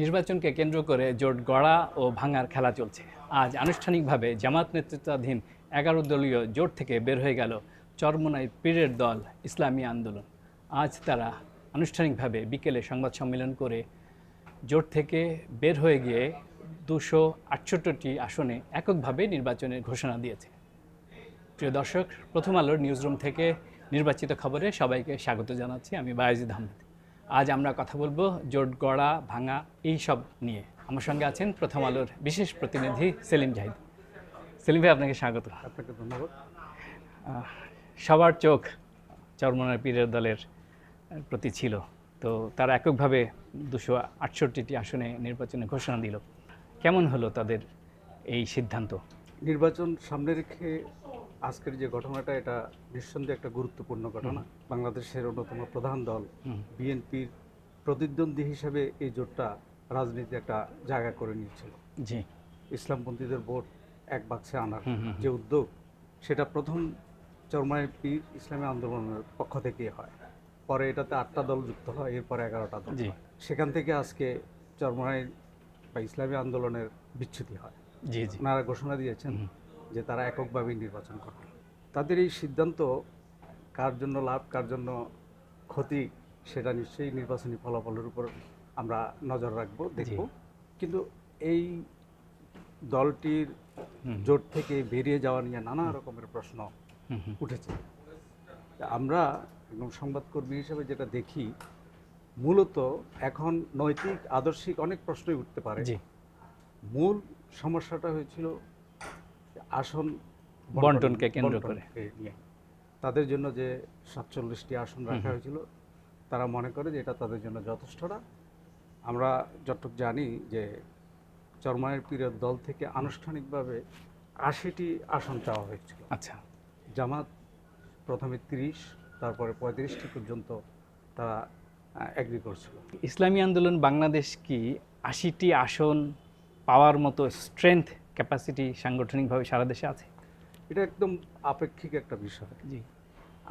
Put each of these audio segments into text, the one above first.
নির্বাচনকে কেন্দ্র করে জোট গড়া ও ভাঙার খেলা চলছে। আজ আনুষ্ঠানিকভাবে জামাত নেতৃত্বাধীন 11 দলীয় জোট থেকে বের হয়ে গেল চরমোনাই পীরের দল ইসলামী আন্দোলন। আজ তারা আনুষ্ঠানিকভাবে বিকেলে সংবাদ সম্মেলন করে জোট থেকে বের হয়ে গিয়ে 268টি আসনে এককভাবে নির্বাচনের ঘোষণা দিয়েছে। প্রিয় দর্শক, প্রথম আলোর নিউজরুম থেকে নির্বাচিত খবরে সবাইকে স্বাগত জানাচ্ছি। আমি বায়েজিদ আহমেদ। আজ আমরা কথা বলবো জোট গড়া ভাঙা এই সব নিয়ে। আমার সঙ্গে আছেন প্রথম আলোর বিশেষ প্রতিনিধি সেলিম জাহিদ। সেলিম ভাই, আপনাকে স্বাগত। আপনাকে ধন্যবাদ। সবার চোখ চরমোনাই পীরের দলের প্রতি ছিল, তো তারা এককভাবে 268টি আসনে নির্বাচনে ঘোষণা দিল। কেমন হলো তাদের এই সিদ্ধান্ত? নির্বাচন সামনে রেখে আজকের যে ঘটনাটা, এটা নিঃসন্দেহে একটা গুরুত্বপূর্ণ ঘটনা। বাংলাদেশের অন্যতম প্রধান দল বিএনপির প্রতিদ্বন্দ্বী হিসেবে এই জোটটা রাজনীতি একটা জায়গা করে নিয়েছিল। জি, ইসলামপন্থীদের ভোট এক বাক্সে আনার যে উদ্যোগ, সেটা প্রথম চরমোনাই পীর ইসলামী আন্দোলনের পক্ষ থেকেই হয়। পরে এটাতে 8টা দল যুক্ত হয়, এরপরে 11টা দল। সেখান থেকে আজকে চরমোনাই বা ইসলামী আন্দোলনের বিচ্যুতি হয়। জি জি, ওনারা ঘোষণা দিয়েছেন যে তারা এককভাবেই নির্বাচন করবে। তাদের এই সিদ্ধান্ত কার জন্য লাভ, কার জন্য ক্ষতি, সেটা নিশ্চয়ই নির্বাচনী ফলাফলের উপর আমরা নজর রাখবো, দেখব। কিন্তু এই দলটির জোট থেকে বেরিয়ে যাওয়া নিয়ে নানা রকমের প্রশ্ন উঠেছে। আমরা একদম সংবাদকর্মী হিসেবে যেটা দেখি, মূলত এখন নৈতিক আদর্শিক অনেক প্রশ্নই উঠতে পারে। মূল সমস্যাটা হয়েছিল আসন বন্টনকে কেন্দ্র করে নিয়ে। তাদের জন্য যে 47টি আসন রাখা হয়েছিল, তারা মনে করে যে এটা তাদের জন্য যথেষ্ট না। আমরা যতটুকু জানি যে চরমোনাই পীরের দল থেকে আনুষ্ঠানিকভাবে 80টি আসন চাওয়া হয়েছিল। আচ্ছা, জামাত প্রথমে 30, তারপরে 35টি পর্যন্ত তারা এগ্রি করছিল। ইসলামী আন্দোলন বাংলাদেশ কি 80টি আসন পাওয়ার মতো স্ট্রেংথ, ক্যাপাসিটি সাংগঠনিকভাবে সারা দেশে আছে? এটা একদম আপেক্ষিক একটা বিষয়। জি,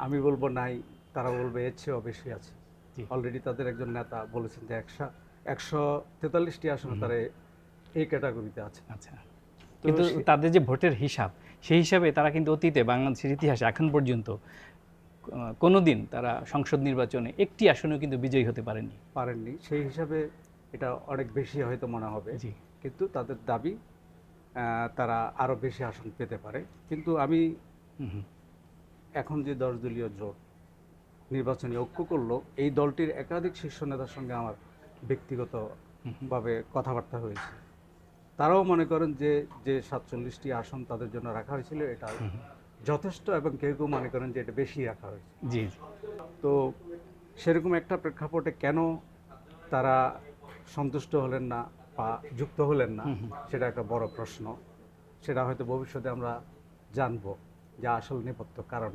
আমি বলবো নাই, তারা বলবে এর চেয়েও বেশি আছে। জি। অলরেডি তাদের একজন নেতা বলেছেন যে 143টি আসনে তারা এই ক্যাটাগরিতে আছে। আচ্ছা, কিন্তু তাদের যে ভোটের হিসাব, সেই হিসাবে তারা কিন্তু অতীতে বাংলাদেশের ইতিহাসে এখন পর্যন্ত কোনো দিন তারা সংসদ নির্বাচনে একটি আসনেও কিন্তু বিজয়ী হতে পারেননি। সেই হিসাবে এটা অনেক বেশি হয়তো মনে হবে। জি, কিন্তু তাদের দাবি তারা আরও বেশি আসন পেতে পারে। কিন্তু আমি এখন যে 10 দলীয় জোট নির্বাচনী ঐক্য করলো, এই দলটির একাধিক শীর্ষ নেতার সঙ্গে আমার ব্যক্তিগতভাবে কথাবার্তা হয়েছে। তারাও মনে করেন যে 47টি আসন তাদের জন্য রাখা হয়েছিল এটা যথেষ্ট, এবং কেউ কেউ মনে করেন যে এটা বেশি রাখা হয়েছে। জি। তো সেরকম একটা প্রেক্ষাপটে কেন তারা সন্তুষ্ট হলেন না বা যুক্ত হলেন না, সেটা একটা বড় প্রশ্ন। সেটা হয়তো ভবিষ্যতে আমরা জানবো যে আসল নেপথ্য কারণ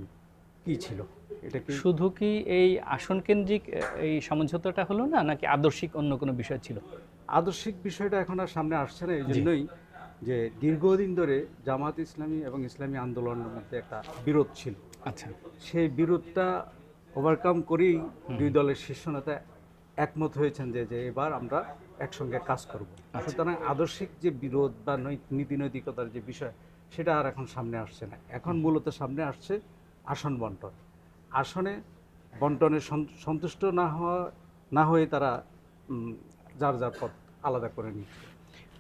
কি ছিল। এটা কি শুধু কি এই আসন কেন্দ্রিক এই সমঝোতাটা হলো না, নাকি আদর্শিক অন্য কোনো বিষয় ছিল? আদর্শিক বিষয়টা এখন আর সামনে আসছে না। এই জন্যই যে দীর্ঘদিন ধরে জামাত ইসলামী এবং ইসলামী আন্দোলনের মধ্যে একটা বিরোধ ছিল। আচ্ছা, সেই বিরোধটা ওভারকাম করেই দুই দলের শীর্ষ নেতা একমত হয়েছেন যে এবার আমরা একসঙ্গে কাজ করব। সুতরাং আদর্শিক যে বিরোধ বা নীতি নৈতিকতার যে বিষয়, সেটা আর এখন সামনে আসছে না। এখন মূলত সামনে আসছে আসন বন্টন। আসনে বন্টনে সন্তুষ্ট না হয়ে তারা যার যার পথ আলাদা করে নিচ্ছে।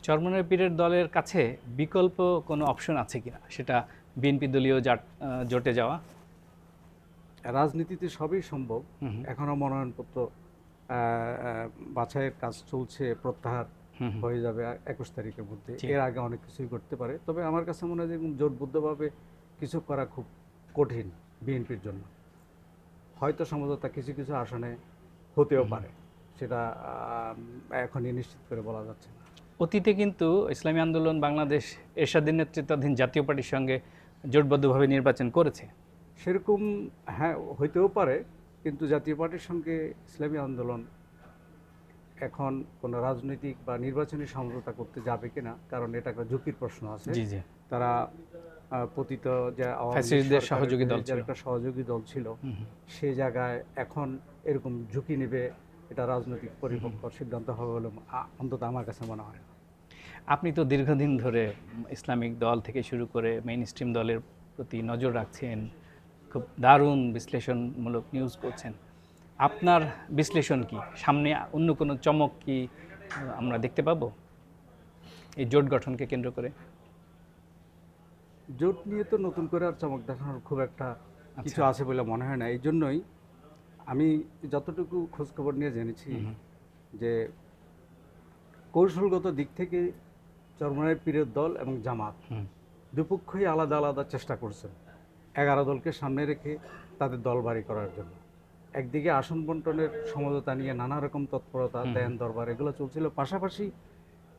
চরমোনাই পীরের দলের কাছে বিকল্প কোনো অপশন আছে কিনা, সেটা বিএনপি দলীয় জোটে যাওয়া? রাজনীতিতে সবই সম্ভব। এখনও মনোনয়নপত্র বাছাইয়ের কাজ চলছে, প্রত্যাহার হয়ে যাবে 21 তারিখের মধ্যে। এর আগে অনেক কিছুই করতে পারে। তবে আমার কাছে মনে হয় যে জোটবদ্ধভাবে কিছু করা খুব কঠিন বিএনপির জন্য। হয়তো সমঝোতা কিছু কিছু আসনে হতেও পারে, সেটা এখনই নিশ্চিত করে বলা যাচ্ছে না। অতীতে কিন্তু ইসলামী আন্দোলন বাংলাদেশ এরশাদের নেতৃত্বাধীন জাতীয় পার্টির সঙ্গে জোটবদ্ধভাবে নির্বাচন করেছে। সেরকম হ্যাঁ হইতেও পারে, কিন্তু জাতীয় পার্টির সঙ্গে ইসলামী আন্দোলন এখন কোনো রাজনৈতিক বা নির্বাচনী সমঝোতা করতে যাবে কিনা, কারণ এটা একটা ঝুঁকির প্রশ্ন আছে। তারা পতিত যে সহযোগী দল ছিল, একটা সহযোগী দল ছিল, সেই জায়গায় এখন এরকম ঝুঁকি নেবে এটা রাজনৈতিক পরিপক্ক সিদ্ধান্ত হবে বলে অন্তত আমার কাছে মনে হয় না। আপনি তো দীর্ঘদিন ধরে ইসলামিক দল থেকে শুরু করে মেইন স্ট্রিম দলের প্রতি নজর রাখছেন, খুব দারুণ বিশ্লেষণমূলক নিউজ করছেন। আপনার বিশ্লেষণ কি? সামনে অন্য কোনো চমক কি আমরা দেখতে পাবো এই জোট গঠনকে কেন্দ্র করে? জোট নিয়ে তো নতুন করে আর চমক দেখানোর খুব একটা কিছু আছে বলে মনে হয় না। এই জন্যই আমি যতটুকু খোঁজখবর নিয়ে জেনেছি যে কৌশলগত দিক থেকে চরমনাই পীরের দল এবং জামাত দুপক্ষই আলাদা আলাদা চেষ্টা করছেন 11 দলকে সামনে রেখে তাদের দল বাড়ি করার জন্য। একদিকে আসন বন্টনের সমঝোতা নিয়ে নানা রকম তৎপরতা, দেন দরবার এগুলো চলছিল, পাশাপাশি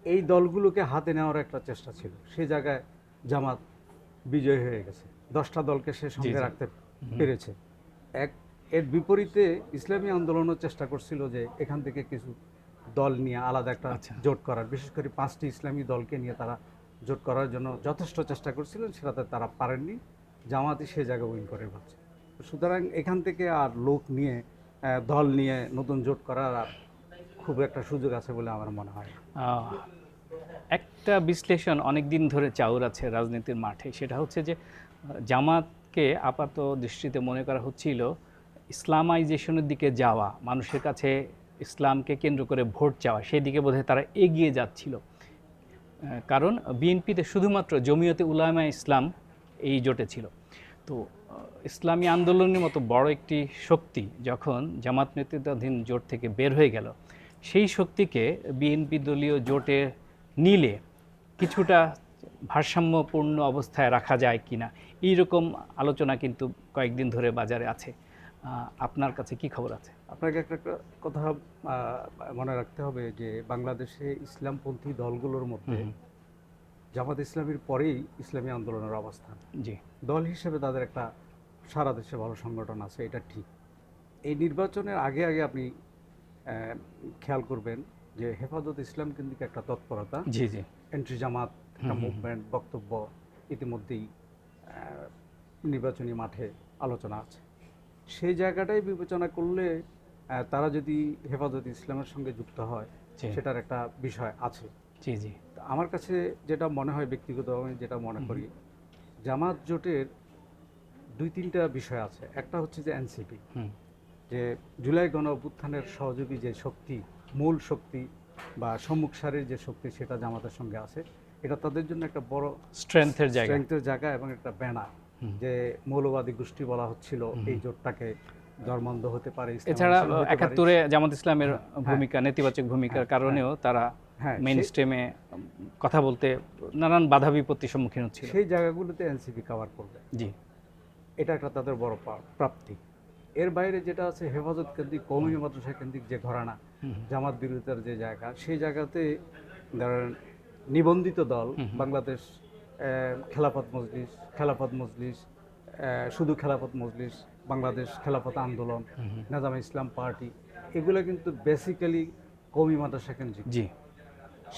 এই দলগুলোকে হাতে নেওয়ার একটা চেষ্টা ছিল। সেই জায়গায় জামাত বিজয় হয়ে গেছে, 10টা দলকে সে সঙ্গে রাখতে পেরেছে। এর বিপরীতে ইসলামী আন্দোলনও চেষ্টা করছিল যে এখান থেকে কিছু দল নিয়ে আলাদা একটা জোট করার, বিশেষ করে 5টি ইসলামী দলকে নিয়ে তারা জোট করার জন্য যথেষ্ট চেষ্টা করছিলেন, সেটাতে তারা পারেননি। জামাতই সে জায়গা উইন করে পাচ্ছে। সুতরাং এখান থেকে আর লোক নিয়ে দল নিয়ে নতুন জোট করার আর খুব একটা সুযোগ আছে বলে আমার মনে হয়। একটা বিশ্লেষণ অনেক দিন ধরে চাউর আছে রাজনীতির মাঠে, সেটা হচ্ছে যে জামাতকে আপাত দৃষ্টিতে মনে করা হচ্ছিল ইসলামাইজেশনের দিকে যাওয়া, মানুষের কাছে ইসলামকে কেন্দ্র করে ভোট চাওয়া, সেই দিকে বোধহয় তারা এগিয়ে যাচ্ছিল। কারণ বিএনপিতে শুধুমাত্র জমিয়তে উলামা ইসলাম এই জোটে ছিল। তো ইসলামী আন্দোলনের মতো বড় একটি শক্তি যখন জামাত নেতৃত্বাধীন জোট থেকে বের হয়ে গেল, সেই শক্তিকে বিএনপি দলীয় জোটে নিলে কিছুটা ভারসাম্যপূর্ণ অবস্থায় রাখা যায় কিনা, এইরকম আলোচনা কিন্তু কয়েকদিন ধরে বাজারে আছে। আপনার কাছে কি খবর আছে? আপনাকে একটা কথা মনে রাখতে হবে যে বাংলাদেশে ইসলামপন্থী দলগুলোর মধ্যে জামাত ইসলামীর পরেই ইসলামী আন্দোলনের অবস্থান। জি, দল হিসেবে তাদের একটা সারা দেশে ভালো সংগঠন আছে, এটা ঠিক। এই নির্বাচনের আগে আগে আপনি খেয়াল করবেন যে হেফাজত ইসলাম কেন্দ্রিক একটা তৎপরতা, জি জি, এন্ট্রি জামাত একটা মুভমেন্ট, বক্তব্য ইতিমধ্যেই নির্বাচনী মাঠে আলোচনা আছে। সেই জায়গাটাই বিবেচনা করলে তারা যদি হেফাজত ইসলামের সঙ্গে যুক্ত হয়, সেটার একটা বিষয় আছে। জি জি, আমার কাছে যেটা মনে হয়, ব্যক্তিগতভাবে যেটা মনে করি, জামাত জোটের 2-3টা বিষয় আছে। একটা হচ্ছে যে এনসিপি, যে জুলাই গণ অভ্যুত্থানের সহযোগী যে শক্তি, মূল শক্তি বা সম্মুখ সারির যে শক্তি, সেটা জামাতের সঙ্গে আছে। এটা তাদের জন্য একটা বড় স্ট্রেংথের জায়গা এবং একটা ব্যানার, যে মৌলবাদী গোষ্ঠী বলা হচ্ছিল এই জোটটাকে ধর্মান্ধ হতে পারে। এছাড়া 71-এ জামাত ইসলামের ভূমিকা, নেতিবাচক ভূমিকার কারণেও তারা মেইন স্ট্রিমে কথা বলতে নানান বাধা বিপত্তির সম্মুখীন হচ্ছিল। সেই জায়গাগুলোতে এনসিপি কভার করবে। জি, এটা একটা তাদের বড় প্রাপ্তি। এর বাইরে যেটা আছে হেফাজত কেন্দ্রিক, কওমি মাদ্রাসা কেন্দ্রিক যে ঘরানা, জামাত বিরোধিতার যে জায়গা, সেই জায়গাতে ধরেন নিবন্ধিত দল বাংলাদেশ খেলাফত মজলিস, শুধু খেলাফত মজলিস, বাংলাদেশ খেলাফত আন্দোলন, নেজামে ইসলাম পার্টি, এগুলো কিন্তু বেসিক্যালি কওমি মাদ্রাসা কেন্দ্রিক। জি,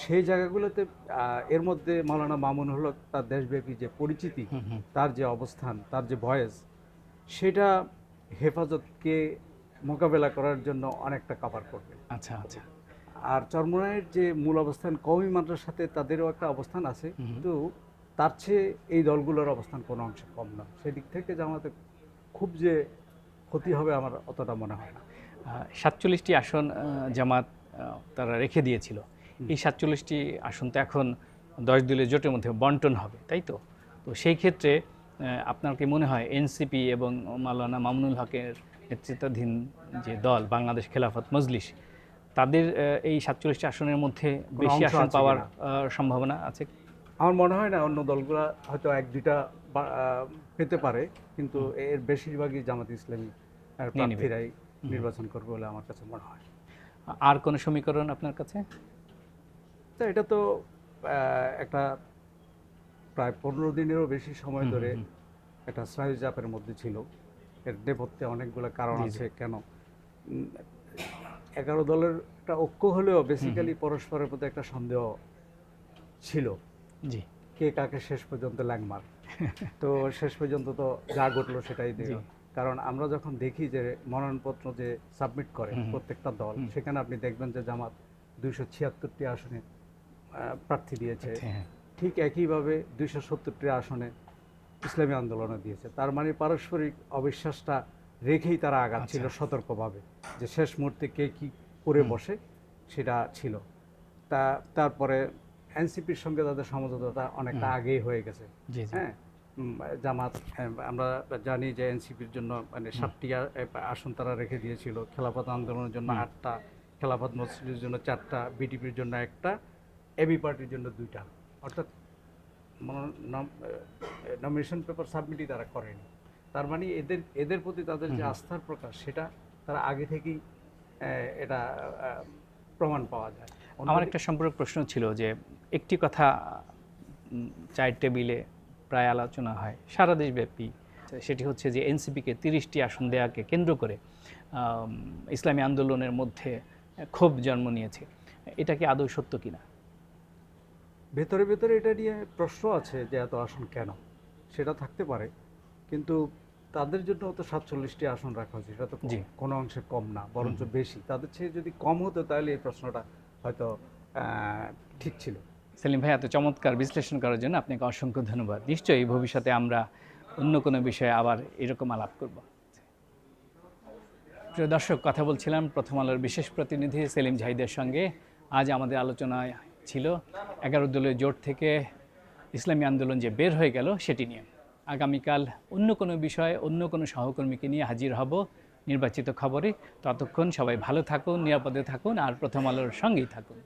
সেই জায়গাগুলোতে এর মধ্যে মাওলানা মামুন হক তার দেশব্যাপী যে পরিচিতি, তার যে অবস্থান, তার যে ভয়েস, সেটা হেফাজতকে মোকাবেলা করার জন্য অনেকটা কভার করবে। আচ্ছা আচ্ছা। আর চরমোনাইয়ের যে মূল অবস্থান কওমি মাদ্রাসার সাথে তাদেরও একটা অবস্থান আছে, কিন্তু তার চেয়ে এই দলগুলোর অবস্থান কোনো অংশে কম না। সেদিক থেকে জামাতে খুব যে ক্ষতি হবে আমার অতটা মনে হয় না। 47টি আসন জামাত তারা রেখে দিয়েছিল। এই 47টি আসন তো এখন 10 দলীয় জোটের মধ্যে বন্টন হবে, তাই তো? তো সেই ক্ষেত্রে আপনার কি মনে হয় এনসিপি এবং মাওলানা মামুনুল হকের নেতৃত্বাধীন যে দল বাংলাদেশ খেলাফত মজলিস, তাদের এই 47টি আসনের মধ্যে বেশি আসন পাওয়ার সম্ভাবনা আছে? আমার মনে হয় না। অন্য দলগুলো হয়তো 1-2টা পেতে পারে, কিন্তু এর বেশিরভাগই জামাত ইসলামী প্রার্থীরাই নির্বাচন করবে বলে আমার কাছে মনে হয়। আর কোনো সমীকরণ আপনার কাছে? তো এটা তো একটা প্রায় 15 দিনেরও বেশি সময় ধরে একটা স্নায়ু চাপের মধ্যে ছিল। এর নেপথ্যে অনেকগুলো কারণ আছে। কেন 11 দলের একটা ঐক্য হলেও বেসিক্যালি পরস্পরের প্রতি একটা সন্দেহ ছিল, জি, কে কাকে শেষ পর্যন্ত ল্যাংমার। তো শেষ পর্যন্ত তো যা ঘটলো সেটাই কারণ আমরা যখন দেখি যে মনোনয়নপত্র যে সাবমিট করে প্রত্যেকটা দল, সেখানে আপনি দেখবেন যে জামাত 276টি আসনে প্রার্থী দিয়েছে, হ্যাঁ, ঠিক একইভাবে 270টি আসনে ইসলামী আন্দোলনে দিয়েছে। তার মানে পারস্পরিক অবিশ্বাসটা রেখেই তারা আগাচ্ছিল সতর্কভাবে, যে শেষ মুহূর্তে কে কি করে বসে সেটা ছিল। তারপরে এনসিপির সঙ্গে তাদের সমঝোতাটা অনেকটা আগেই হয়ে গেছে। জি জি হ্যাঁ, জামাত, আমরা জানি যে এনসিপির জন্য মানে 7টি আসন তারা রেখে দিয়েছিল, খেলাফত আন্দোলনের জন্য 8টা, খেলাফত মসজিদের জন্য 4টা, বিটিপির জন্য 1টা, এবি পার্টির জন্য 2টা। অর্থাৎ নমিনেশন পেপার সাবমিটই তারা করেনি। তার মানে এদের প্রতি তাদের যে আস্থার প্রকাশ, সেটা তারা আগে থেকেই এটা প্রমাণ পাওয়া যায়। আমার একটা সম্পূরক প্রশ্ন ছিল যে একটি কথা চায়ের টেবিলে প্রায় আলোচনা হয় সারা দেশব্যাপী, সেটি হচ্ছে যে এনসিপিকে 30টি আসন দেওয়াকে কেন্দ্র করে ইসলামী আন্দোলনের মধ্যে ক্ষোভ জন্ম নিয়েছে। এটা কি আদৌ সত্য কিনা? ভেতরে ভেতরে এটা নিয়ে প্রশ্ন আছে যে এত আসন কেন, সেটা থাকতে পারে, কিন্তু তাদের জন্য তো 47টি আসন রাখা হয়েছে, সেটা তো জি। কোনো অংশে কম না, বরঞ্চ বেশি। তাদের চেয়ে যদি কম হতো তাহলে এই প্রশ্নটা হয়তো ঠিক ছিল। সেলিম ভাই, এত চমৎকার বিশ্লেষণ করার জন্য আপনাকে অসংখ্য ধন্যবাদ। নিশ্চয়ই ভবিষ্যতে আমরা অন্য কোনো বিষয়ে আবার এরকম আলাপ করব। প্রিয় দর্শক, কথা বলছিলাম প্রথম আলোর বিশেষ প্রতিনিধি সেলিম জাহিদের সঙ্গে। আজ আমাদের আলোচনায় ছিল 11 দলীয় জোট থেকে ইসলামী আন্দোলন যে বের হয়ে গেল সেটি নিয়ে। আগামীকাল অন্য কোনো বিষয়ে অন্য কোনো সহকর্মীকে নিয়ে হাজির হব নির্বাচিত খবরে। ততক্ষণ সবাই ভালো থাকুন, নিরাপদে থাকুন, আর প্রথম আলোর সঙ্গেই থাকুন।